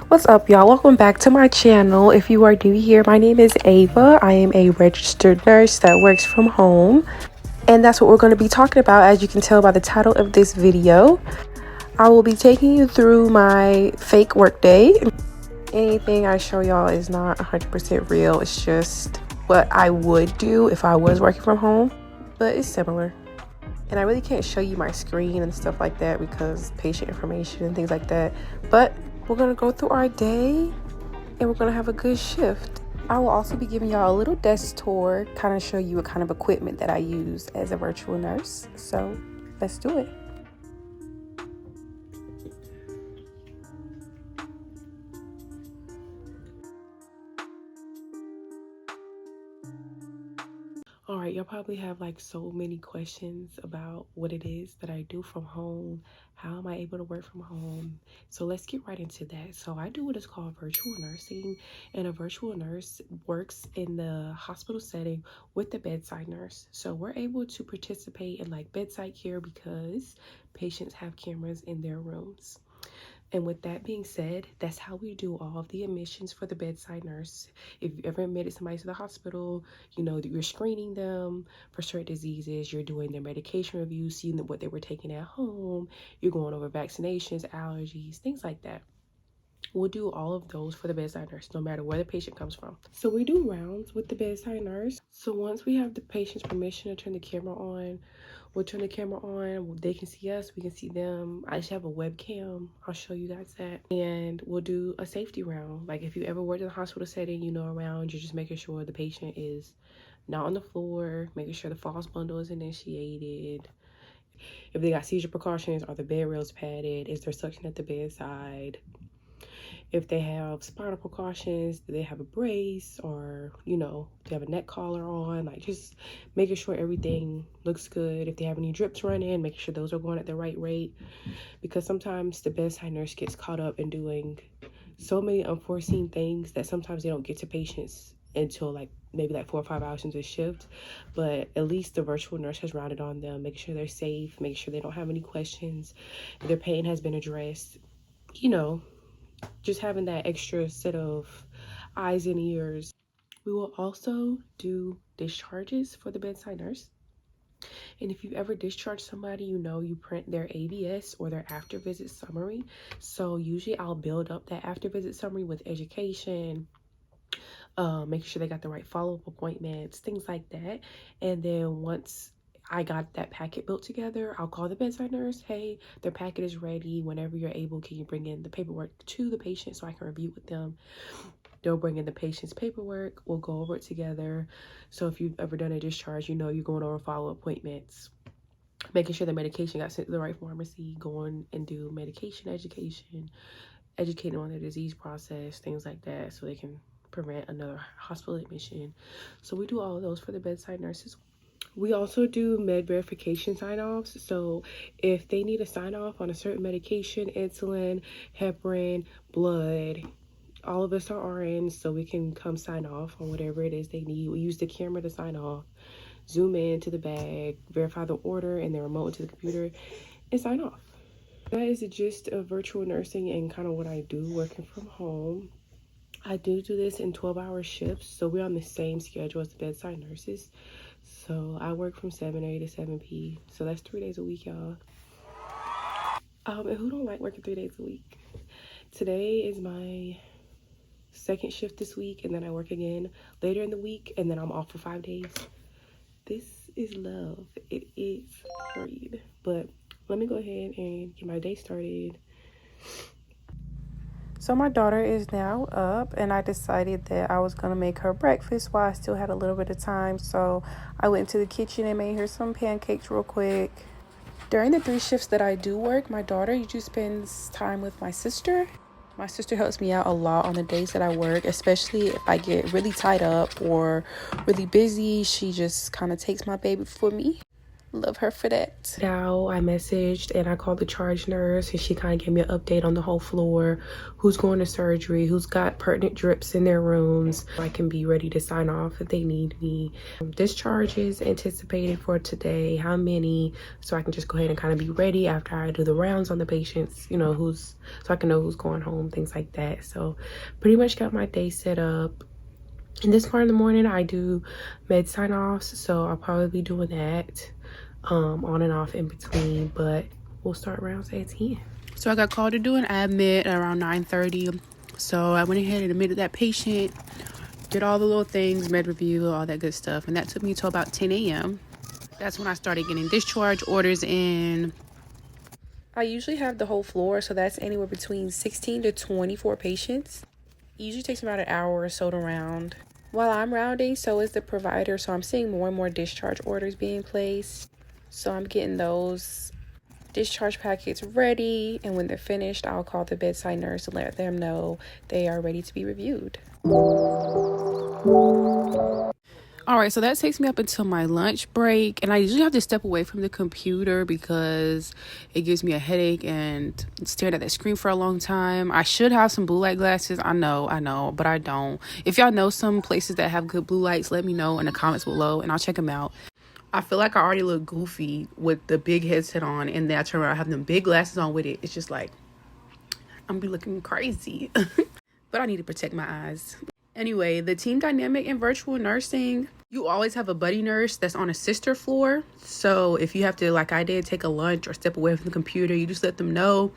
What's up, y'all? Welcome back to my channel. If you are new here, my name is Ava. I am a registered nurse that works from home, and that's what we're going to be talking about. As you can tell by the title of this video, I will be taking you through my fake workday. Anything I show y'all is not 100% real. It's just what I would do if I was working from home, but it's similar. And I really can't show you my screen and stuff like that because patient information and things like that. But we're going to go through our day and we're going to have a good shift. I will also be giving y'all a little desk tour, kind of show you what kind of equipment that I use as a virtual nurse. So let's do it. All right, y'all probably have like so many questions about what it is that I do from home. How am I able to work from home? So let's get right into that. So I do what is called virtual nursing, and a virtual nurse works in the hospital setting with the bedside nurse. So we're able to participate in like bedside care because patients have cameras in their rooms. And with that being said, that's how we do all of the admissions for the bedside nurse. If you ever admitted somebody to the hospital, you know that you're screening them for certain diseases, you're doing their medication review, seeing what they were taking at home, you're going over vaccinations, allergies, things like that. We'll do all of those for the bedside nurse, no matter where the patient comes from. So we do rounds with the bedside nurse. So once we have the patient's permission to turn the camera on, we'll turn the camera on. They can see us, we can see them. I just have a webcam. I'll show you guys that. And we'll do a safety round. Like if you ever worked in a hospital setting, you know, around, you're just making sure the patient is not on the floor, making sure the false bundle is initiated. If they got seizure precautions, are the bed rails padded? Is there suction at the bedside? If they have spinal precautions, do they have a brace, or, you know, do they have a neck collar on? Like just making sure everything looks good. If they have any drips running, making sure those are going at the right rate. Because sometimes the bedside nurse gets caught up in doing so many unforeseen things that sometimes they don't get to patients until like maybe like 4 or 5 hours into the shift. But at least the virtual nurse has rounded on them, making sure they're safe, making sure they don't have any questions, their pain has been addressed, you know, just having that extra set of eyes and ears. We will also do discharges for the bedside nurse. And if you've ever discharged somebody, you know you print their AVS or their after visit summary. So usually I'll build up that after visit summary with education, making sure they got the right follow-up appointments, things like that. And then once I got that packet built together, I'll call the bedside nurse. Hey, their packet is ready. Whenever you're able, can you bring in the paperwork to the patient so I can review with them? They'll bring in the patient's paperwork. We'll go over it together. So if you've ever done a discharge, you know you're going over follow-up appointments, making sure the medication got sent to the right pharmacy, going and do medication education, educating on the disease process, things like that, so they can prevent another hospital admission. So we do all of those for the bedside nurses. We also do med verification sign-offs. So if they need a sign-off on a certain medication, insulin, heparin, blood, all of us are RNs, so we can come sign off on whatever it is they need. We use the camera to sign off, zoom in to the bag, verify the order and the remote into the computer, and sign off. That is the gist of virtual nursing and kind of what I do working from home. I do this in 12-hour shifts, so we're on the same schedule as the bedside nurses. So I work from 7 a to 7 p. So that's 3 days a week, y'all. And who don't like working 3 days a week? Today is my second shift this week, and then I work again later in the week, and then I'm off for 5 days. This is love. It is great. But let me go ahead and get my day started. So my daughter is now up, and I decided that I was gonna make her breakfast while I still had a little bit of time. So I went into the kitchen and made her some pancakes real quick. During the 3 shifts that I do work, my daughter usually spends time with my sister. My sister helps me out a lot on the days that I work, especially if I get really tied up or really busy. She just kind of takes my baby for me. Love her for that. Now I messaged and I called the charge nurse, and she kind of gave me an update on the whole floor, who's going to surgery, who's got pertinent drips in their rooms. I can be ready to sign off if they need me. Discharges anticipated for today, how many, so I can just go ahead and kind of be ready after I do the rounds on the patients, you know, so I can know who's going home, things like that. So pretty much got my day set up. In this part of the morning, I do med sign offs, so I'll probably be doing that on and off in between, but we'll start rounds at 10. So I got called to do an admit around 9:30. So I went ahead and admitted that patient, did all the little things, med review, all that good stuff, and that took me till about 10 a.m. That's when I started getting discharge orders in. I usually have the whole floor, so that's anywhere between 16 to 24 patients. It usually takes about an hour or so to round. While I'm rounding, so is the provider, so I'm seeing more and more discharge orders being placed. So I'm getting those discharge packets ready, and when they're finished, I'll call the bedside nurse and let them know they are ready to be reviewed. All right, so that takes me up until my lunch break, and I usually have to step away from the computer because it gives me a headache and staring at that screen for a long time. I should have some blue light glasses. I know, but I don't. If y'all know some places that have good blue lights, let me know in the comments below, and I'll check them out. I feel like I already look goofy with the big headset on, and then I turn around, I have them big glasses on with it. It's just like, I'm be looking crazy. But I need to protect my eyes. Anyway, the team dynamic in virtual nursing, you always have a buddy nurse that's on a sister floor. So if you have to, like I did, take a lunch or step away from the computer, you just let them know,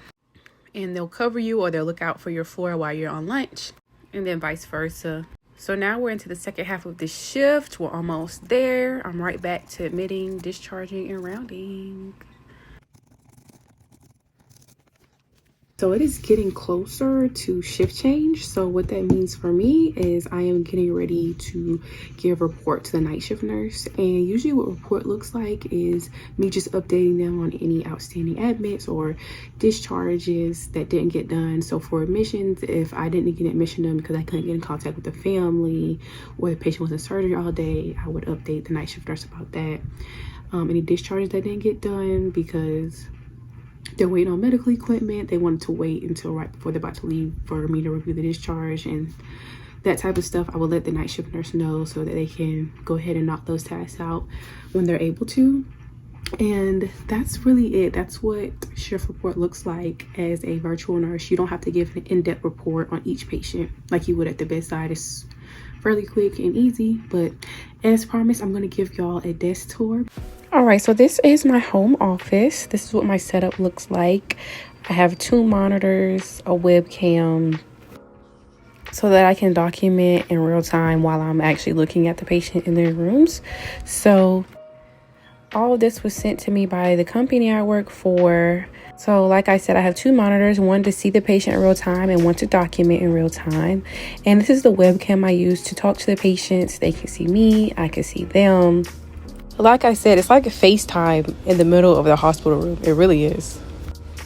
and they'll cover you, or they'll look out for your floor while you're on lunch, and then vice versa. So now we're into the second half of the shift. We're almost there. I'm right back to admitting, discharging, and rounding. So it is getting closer to shift change. So what that means for me is I am getting ready to give report to the night shift nurse. And usually what report looks like is me just updating them on any outstanding admits or discharges that didn't get done. So for admissions, if I didn't get an admission done because I couldn't get in contact with the family, or the patient was in surgery all day, I would update the night shift nurse about that. Any discharges that didn't get done because they're waiting on medical equipment, they wanted to wait until right before they're about to leave for me to review the discharge and that type of stuff, I will let the night shift nurse know so that they can go ahead and knock those tasks out when they're able to. And that's really it. That's what shift report looks like as a virtual nurse. You don't have to give an in-depth report on each patient like you would at the bedside. It's fairly quick and easy, but as promised, I'm going to give y'all a desk tour. All right, so this is my home office. This is what my setup looks like. I have 2 monitors, a webcam, so that I can document in real time while I'm actually looking at the patient in their rooms. So all of this was sent to me by the company I work for. So like I said, I have 2 monitors, one to see the patient in real time and one to document in real time. And this is the webcam I use to talk to the patients. They can see me, I can see them. Like I said, it's like a FaceTime in the middle of the hospital room. It really is.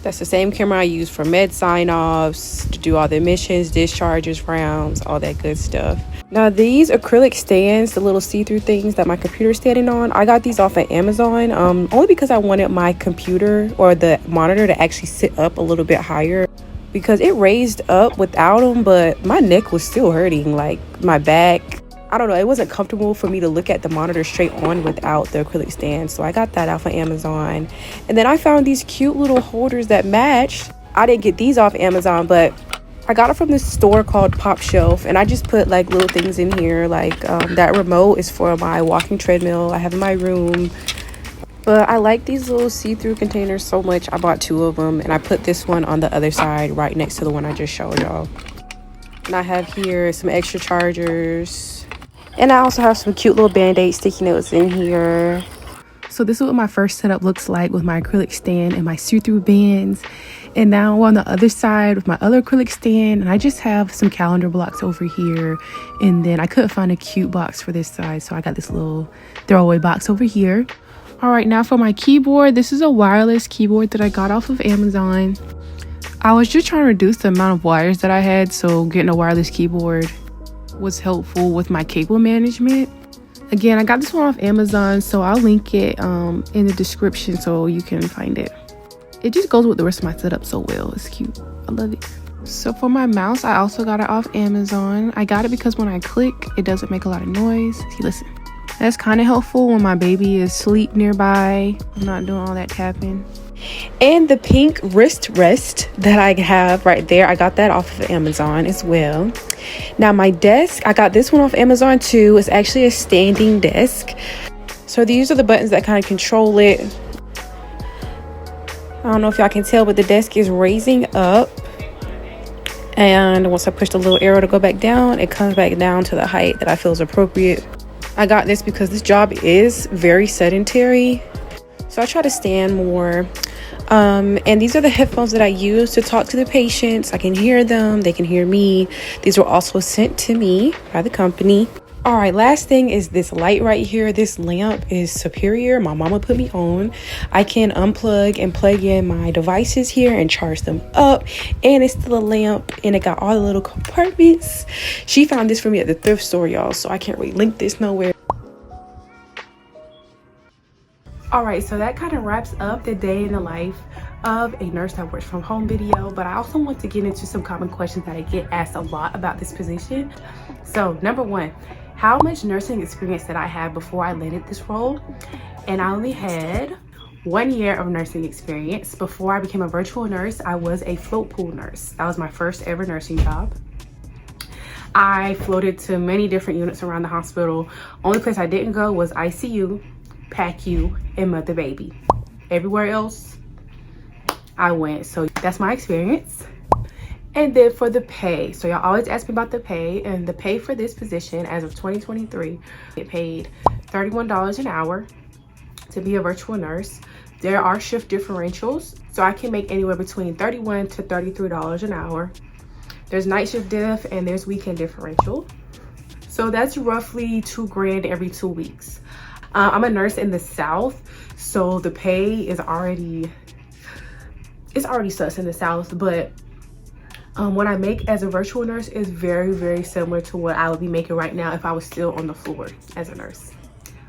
That's the same camera I use for med sign-offs, to do all the admissions, discharges, rounds, all that good stuff. Now these acrylic stands, the little see-through things that my computer's standing on, I got these off of Amazon, only because I wanted my computer or the monitor to actually sit up a little bit higher, because it raised up without them, but my neck was still hurting, like my back. I don't know, it wasn't comfortable for me to look at the monitor straight on without the acrylic stand. So I got that off of Amazon. And then I found these cute little holders that matched. I didn't get these off Amazon, but I got it from this store called Pop Shelf. And I just put like little things in here. Like that remote is for my walking treadmill I have in my room. But I like these little see-through containers so much. I bought 2 of them. And I put this one on the other side right next to the one I just showed y'all. And I have here some extra chargers. And I also have some cute little Band-Aid sticky notes in here. So this is what my first setup looks like with my acrylic stand and my see-through bands. And now we're on the other side with my other acrylic stand. And I just have some calendar blocks over here. And then I couldn't find a cute box for this side, so I got this little throwaway box over here. All right, now for my keyboard. This is a wireless keyboard that I got off of Amazon. I was just trying to reduce the amount of wires that I had, so getting a wireless keyboard was helpful with my cable management. Again, I got this one off Amazon, so I'll link it in the description so you can find it. It just goes with the rest of my setup so well. It's cute. I love it. So for my mouse, I also got it off Amazon. I got it because when I click, it doesn't make a lot of noise. See, listen. That's kind of helpful when my baby is asleep nearby. I'm not doing all that tapping. And the pink wrist rest that I have right there, I got that off of Amazon as well. Now my desk, I got this one off Amazon too. It's actually a standing desk. So these are the buttons that kind of control it. I don't know if y'all can tell, but the desk is raising up. And once I push the little arrow to go back down, it comes back down to the height that I feel is appropriate. I got this because this job is very sedentary. So I try to stand more. And these are the headphones that I use to talk to the patients. I can hear them. They can hear me. These were also sent to me by the company. All right, last thing is this light right here. This lamp is superior. My mama put me on. I can unplug and plug in my devices here and charge them up. And it's still a lamp and it got all the little compartments. She found this for me at the thrift store, y'all, so I can't really link this nowhere. All right, so that kind of wraps up the day in the life of a nurse that works from home video, but I also want to get into some common questions that I get asked a lot about this position. So number one, how much nursing experience did I have before I landed this role? And I only had 1 year of nursing experience. Before I became a virtual nurse, I was a float pool nurse. That was my first ever nursing job. I floated to many different units around the hospital. Only place I didn't go was ICU, PACU, and mother baby. Everywhere else I went. So that's my experience. And then for the pay, so y'all always ask me about the pay, and the pay for this position as of 2023, it paid $31 an hour to be a virtual nurse. There are shift differentials, so I can make anywhere between $31 to $33 an hour. There's night shift diff and there's weekend differential. So that's roughly $2 grand every 2 weeks. I'm a nurse in the South, so the pay is already sus in the South, but what I make as a virtual nurse is very, very similar to what I would be making right now if I was still on the floor as a nurse.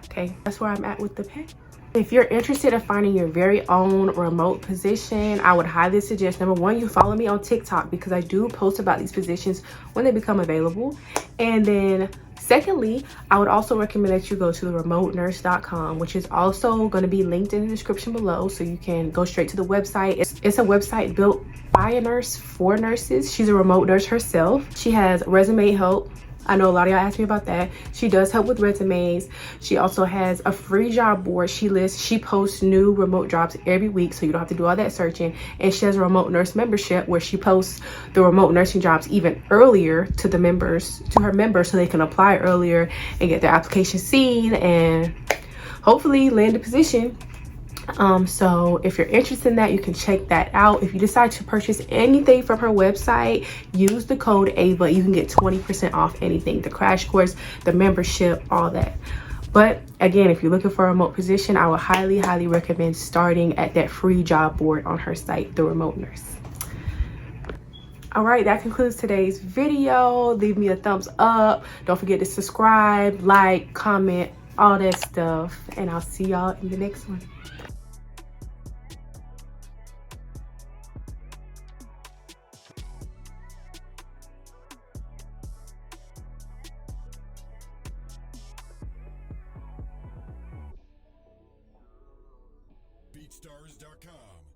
Okay, that's where I'm at with the pay. If you're interested in finding your very own remote position, I would highly suggest, number one, you follow me on TikTok because I do post about these positions when they become available. And then secondly, I would also recommend that you go to the remotenurse.com, which is also going to be linked in the description below, so you can go straight to the website. It's a website built by a nurse for nurses. She's a remote nurse herself. She has resume help. I know a lot of y'all asked me about that. She does help with resumes. She also has a free job board. She posts new remote jobs every week, so you don't have to do all that searching. And she has a remote nurse membership where she posts the remote nursing jobs even earlier to her members, so they can apply earlier and get their application seen and hopefully land a position. So if you're interested in that, you can check that out. If you decide to purchase anything from her website, use the code AVA. You can get 20% off anything, the crash course, the membership, all that. But again, if you're looking for a remote position, I would highly, highly recommend starting at that free job board on her site, The Remote Nurse. All right, that concludes today's video. Leave me a thumbs up. Don't forget to subscribe, like, comment, all that stuff. And I'll see y'all in the next one. BeatStars.com